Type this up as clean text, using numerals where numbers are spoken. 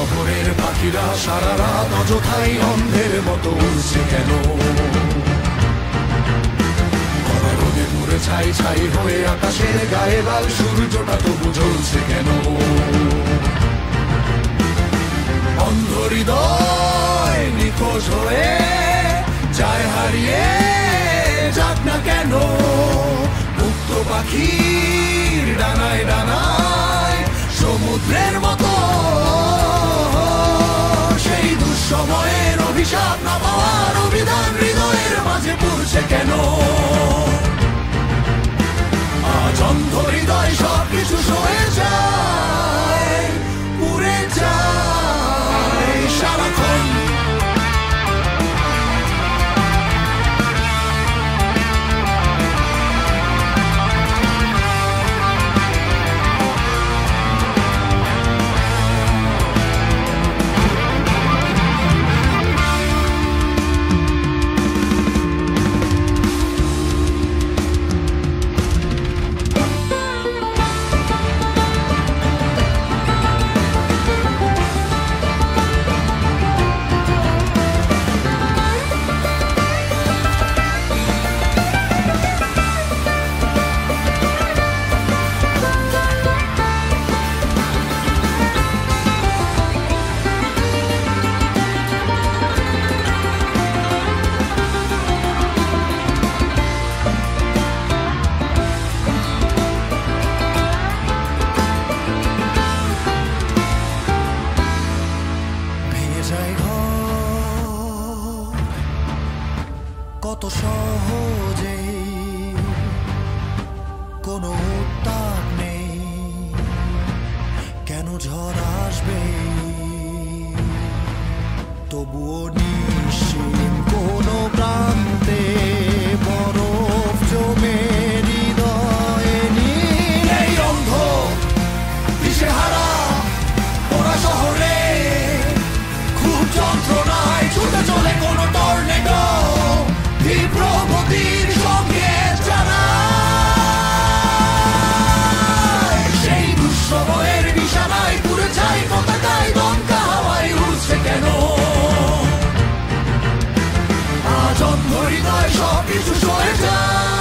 শহরের পাখিরা সারা রাত অযথাই অন্ধের মতো উড়ছে কেন? রোদে পুড়ে ছাই ছাই হয়ে আকাশের গায়ে লাল সূর্যটা তবু জ্বলছে কেন? অন্ধ হৃদয় নিখোঁজ হয়ে যায় হারিয়ে যাক না কেন? মুক্ত পাখির ডানায় ডানায় সমুদ্রের মতো সেই দুঃসময়ের অভিশাপ না পাওয়ার অভিধান হৃদয়ের মাঝে পুড়ছে কেন? আজ অন্ধ হৃদয় সবকিছু সয়ে যায়, পুড়ে যায় সারাক্ষণ। কত সহজে কোনো উত্তাপ নেই, কেন ঝড় আসবে তবুও নিশ্চিত কোনো প্রান্তে বরফ জমে হৃদয়ে নীল। এই অন্ধ দিশেহারা ওরা শহরে খুব যন্ত্রণায় ছুটে চলে কোনো টর্নেডো প্রগতির সঙ্গে জানায় সেই দুঃসময়ের বিছানায় পুড়ে যায় পতাকায় দমকা হাওয়ায় উড়ছে কেন? আজ অন্ধ হৃদয় সবকিছু সয়ে যায়।